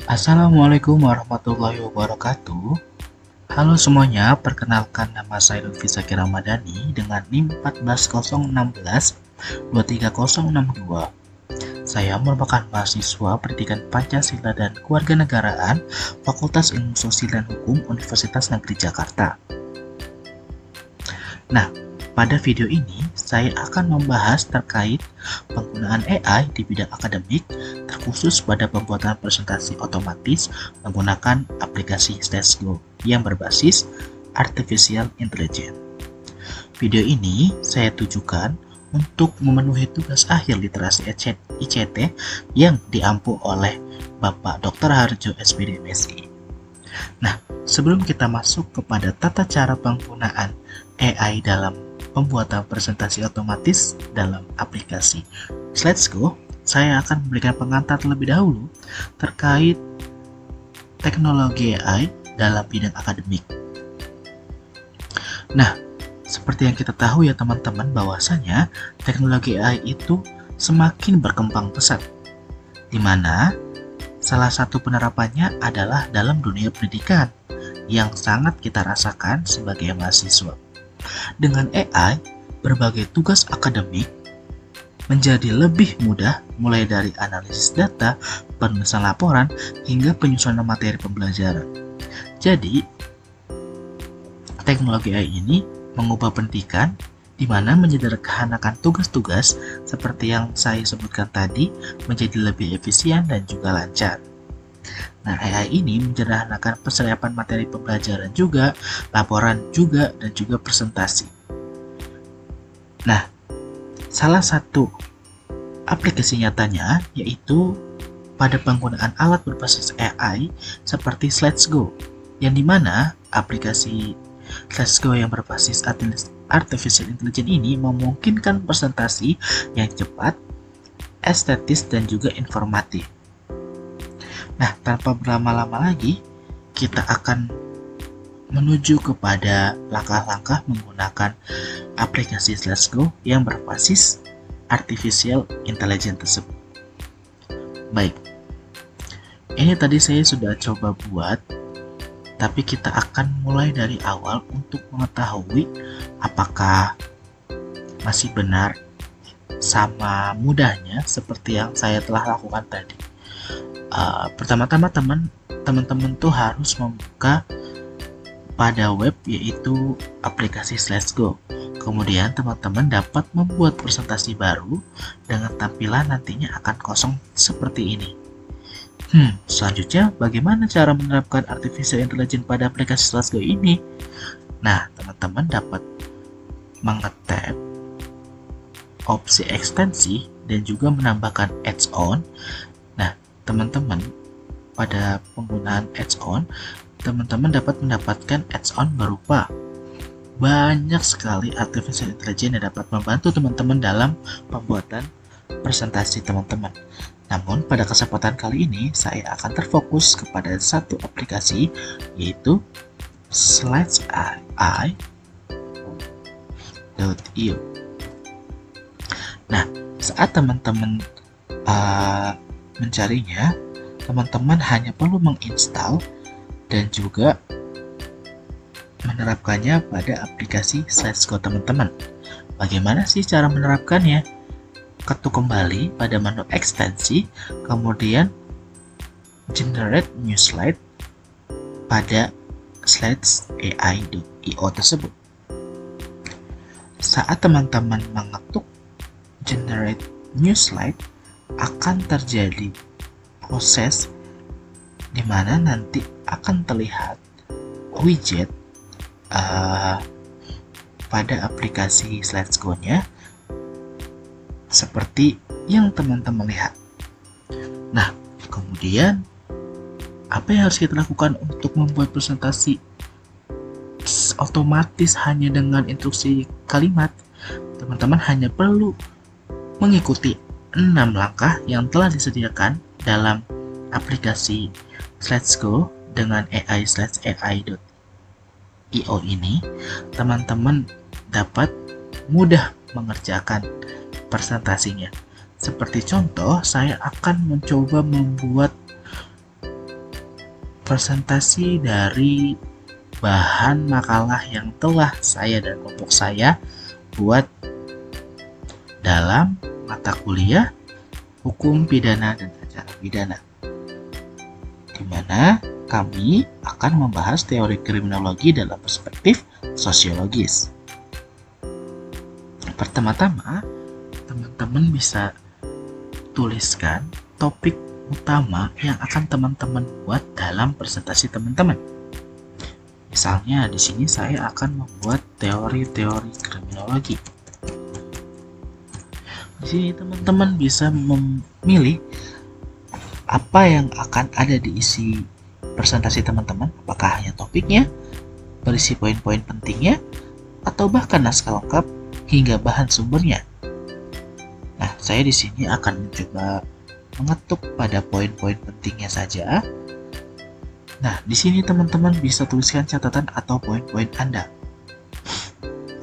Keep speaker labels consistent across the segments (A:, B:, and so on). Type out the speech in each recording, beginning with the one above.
A: Assalamualaikum warahmatullahi wabarakatuh. Halo semuanya, perkenalkan nama saya Lutfi Zaki Ramadhani dengan NIM 14016 Saya merupakan mahasiswa pendidikan Pancasila dan Kewarganegaraan Fakultas Ilmu Sosial dan Hukum Universitas Negeri Jakarta. Nah, pada video ini saya akan membahas terkait penggunaan AI di bidang akademik, terkhusus pada pembuatan presentasi otomatis menggunakan aplikasi Slidesgo yang berbasis Artificial Intelligence. Video ini saya tujukan untuk memenuhi tugas akhir literasi ICT yang diampu oleh Bapak Dr. Harjo SPD MSI. Nah, sebelum kita masuk kepada tata cara penggunaan AI dalam pembuatan presentasi otomatis dalam aplikasi Slidesgo, saya akan memberikan pengantar terlebih dahulu terkait teknologi AI dalam bidang akademik. Nah, seperti yang kita tahu ya teman-teman, bahwasanya teknologi AI itu semakin berkembang pesat, di mana salah satu penerapannya adalah dalam dunia pendidikan yang sangat kita rasakan sebagai mahasiswa. Dengan AI, berbagai tugas akademik menjadi lebih mudah, mulai dari analisis data, penulisan laporan, hingga penyusunan materi pembelajaran. Jadi, teknologi AI ini mengubah pendidikan, di mana menyederhanakan tugas-tugas seperti yang saya sebutkan tadi menjadi lebih efisien dan juga lancar. Nah, AI ini menyederhanakan persiapan materi pembelajaran juga, laporan juga, dan juga presentasi. Nah, salah satu aplikasi nyatanya yaitu pada penggunaan alat berbasis AI seperti Slidesgo, yang dimana aplikasi Slidesgo yang berbasis Artificial Intelligence ini memungkinkan presentasi yang cepat, estetis, dan juga informatif. Nah, tanpa berlama-lama lagi, kita akan menuju kepada langkah-langkah menggunakan aplikasi Slidesgo yang berbasis Artificial Intelligence tersebut. Baik, ini tadi saya sudah coba buat, tapi kita akan mulai dari awal untuk mengetahui apakah masih benar sama mudahnya seperti yang saya telah lakukan tadi. Pertama-tama teman-teman tuh harus membuka pada web, yaitu aplikasi Slidesgo. Kemudian teman-teman dapat membuat presentasi baru dengan tampilan nantinya akan kosong seperti ini. Selanjutnya bagaimana cara menerapkan Artificial Intelligence pada aplikasi Slidesgo ini? Nah, teman-teman dapat mengetab opsi ekstensi dan juga menambahkan add-on. Nah, teman-teman pada penggunaan add-on, teman-teman dapat mendapatkan add-on berupa banyak sekali Artificial Intelligence yang dapat membantu teman-teman dalam pembuatan presentasi teman-teman. Namun pada kesempatan kali ini saya akan terfokus kepada satu aplikasi, yaitu Slidesai.io. Nah, saat teman-teman mencarinya, teman-teman hanya perlu menginstal dan juga menerapkannya pada aplikasi Slidesgo teman-teman. Bagaimana sih cara menerapkannya? Ketuk kembali pada menu ekstensi, kemudian generate new slide pada slidesai.io tersebut. Saat teman-teman mengetuk generate new slide, akan terjadi proses di mana nanti akan terlihat widget pada aplikasi Slidesgo-nya seperti yang teman-teman lihat. Nah, kemudian apa yang harus kita lakukan untuk membuat presentasi otomatis hanya dengan instruksi kalimat? Teman-teman hanya perlu mengikuti 6 langkah yang telah disediakan dalam aplikasi Slidesgo dengan AI Slidesai.io ini. Teman-teman dapat mudah mengerjakan presentasinya. Seperti contoh, saya akan mencoba membuat presentasi dari bahan makalah yang telah saya dan kelompok saya buat dalam mata kuliah Hukum Pidana dan Acara Pidana, di mana kami akan membahas teori kriminologi dalam perspektif sosiologis. Pertama-tama, teman-teman bisa tuliskan topik utama yang akan teman-teman buat dalam presentasi teman-teman. Misalnya di sini saya akan membuat teori-teori kriminologi. Di sini teman-teman bisa memilih apa yang akan ada di isi presentasi teman-teman, apakah hanya topiknya, berisi poin-poin pentingnya, atau bahkan naskah lengkap hingga bahan sumbernya. Nah, saya di sini akan mencoba mengetuk pada poin-poin pentingnya saja. Nah, di sini teman-teman bisa tuliskan catatan atau poin-poin Anda.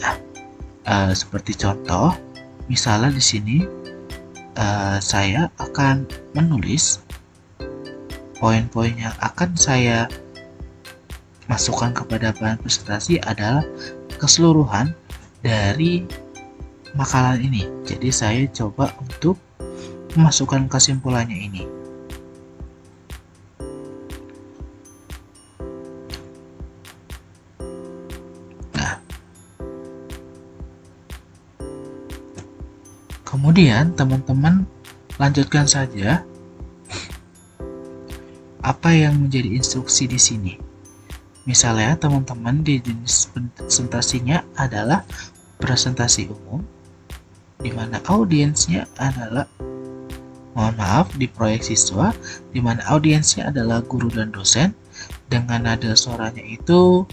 A: Nah, seperti contoh, misalnya di sini saya akan menulis poin-poin yang akan saya masukkan kepada bahan presentasi adalah keseluruhan dari makalah ini. Jadi saya coba untuk memasukkan kesimpulannya ini. Kemudian teman-teman lanjutkan saja apa yang menjadi instruksi di sini. Misalnya teman-teman di jenis presentasinya adalah presentasi umum, di mana audiensnya adalah, di proyek siswa, di mana audiensnya adalah guru dan dosen. Dengan nada suaranya itu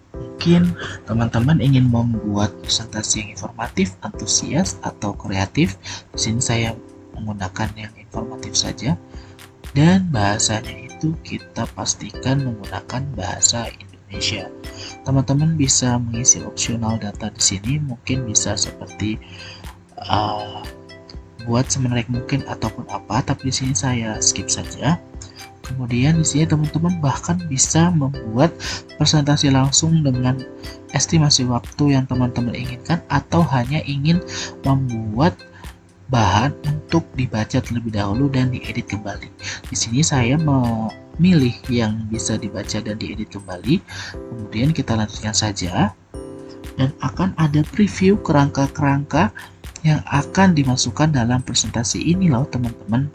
A: mungkin teman-teman ingin membuat presentasi yang informatif, antusias, atau kreatif. Di sini saya menggunakan yang informatif saja. Dan bahasanya itu kita pastikan menggunakan bahasa Indonesia. Teman-teman bisa mengisi opsional data di sini, mungkin bisa seperti buat semenarik mungkin ataupun apa, tapi di sini saya skip saja. Kemudian di sini teman-teman bahkan bisa membuat presentasi langsung dengan estimasi waktu yang teman-teman inginkan, atau hanya ingin membuat bahan untuk dibaca terlebih dahulu dan diedit kembali. Di sini saya memilih yang bisa dibaca dan diedit kembali. Kemudian kita lanjutkan saja, dan akan ada preview kerangka-kerangka yang akan dimasukkan dalam presentasi ini loh teman-teman.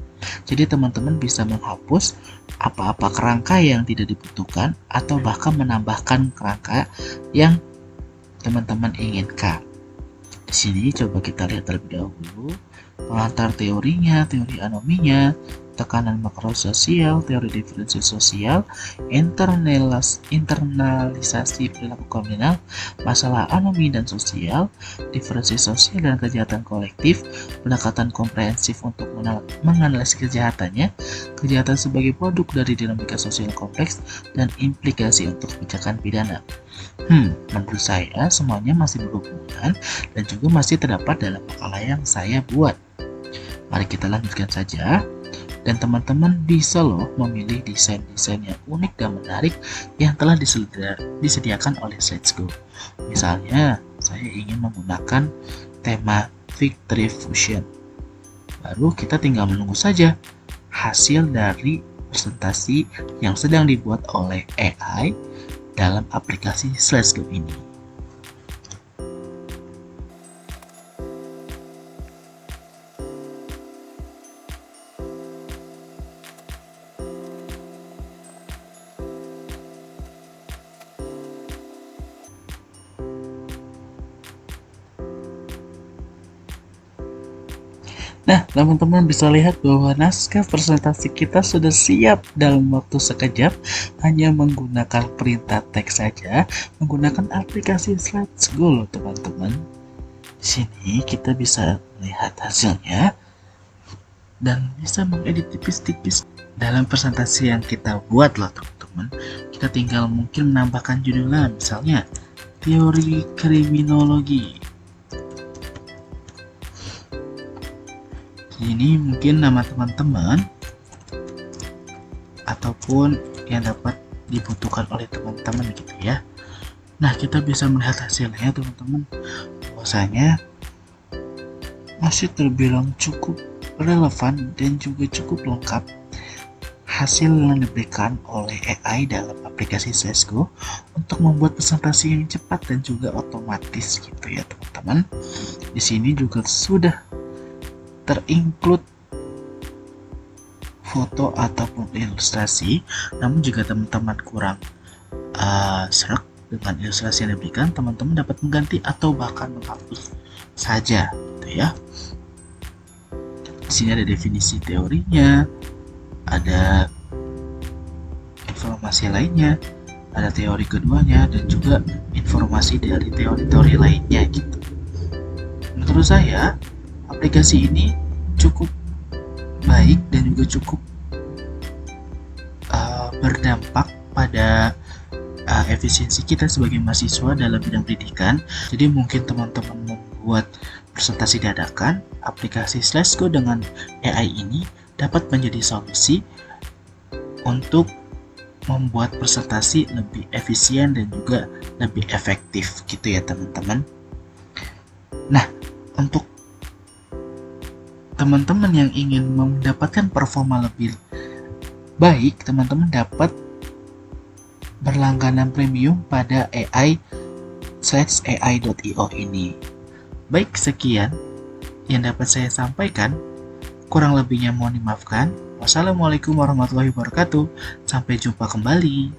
A: Jadi teman-teman bisa menghapus apa-apa kerangka yang tidak dibutuhkan, atau bahkan menambahkan kerangka yang teman-teman inginkan. Di sini coba kita lihat terlebih dahulu pengantar teorinya, teori anominya, tekanan makrososial, teori diferensi sosial, internalisasi perilaku kriminal, masalah anomi dan sosial, diferensi sosial dan kejahatan kolektif, pendekatan komprehensif untuk menganalisis kejahatannya, kejahatan sebagai produk dari dinamika sosial kompleks, dan implikasi untuk kebijakan pidana. Menurut saya semuanya masih berhubungan dan juga masih terdapat dalam makalah yang saya buat. Mari kita lanjutkan saja. Dan teman-teman bisa loh memilih desain-desain yang unik dan menarik yang telah disediakan oleh Let's Go. Misalnya, saya ingin menggunakan tema Victory Fusion. Baru kita tinggal menunggu saja hasil dari presentasi yang sedang dibuat oleh AI dalam aplikasi Let's Go ini. Nah, teman-teman bisa lihat bahwa naskah presentasi kita sudah siap dalam waktu sekejap, hanya menggunakan perintah teks saja, menggunakan aplikasi Let's Go loh teman-teman. Di sini kita bisa melihat hasilnya dan bisa mengedit tipis-tipis dalam presentasi yang kita buat loh teman-teman. Kita tinggal mungkin menambahkan judulnya, misalnya teori kriminologi. Ini mungkin nama teman-teman ataupun yang dapat dibutuhkan oleh teman-teman gitu ya. Nah, kita bisa melihat hasilnya teman-teman, bahwasanya masih terbilang cukup relevan dan juga cukup lengkap hasil yang diberikan oleh AI dalam aplikasi Slashgo untuk membuat presentasi yang cepat dan juga otomatis gitu ya teman-teman. Di sini juga sudah terinclude foto ataupun ilustrasi, namun jika teman-teman kurang serak dengan ilustrasi yang diberikan, teman-teman dapat mengganti atau bahkan menghapus saja gitu ya. Di sini ada definisi teorinya, ada informasi lainnya, ada teori keduanya, dan juga informasi dari teori-teori lainnya gitu. Menurut saya, aplikasi ini cukup baik dan juga cukup berdampak pada efisiensi kita sebagai mahasiswa dalam bidang pendidikan. Jadi mungkin teman-teman membuat presentasi dadakan, aplikasi Slashgo dengan AI ini dapat menjadi solusi untuk membuat presentasi lebih efisien dan juga lebih efektif gitu ya teman-teman. Nah, untuk teman-teman yang ingin mendapatkan performa lebih baik, teman-teman dapat berlangganan premium pada AI/AI.io ini. Baik, sekian yang dapat saya sampaikan. Kurang lebihnya mohon dimaafkan. Wassalamualaikum warahmatullahi wabarakatuh. Sampai jumpa kembali.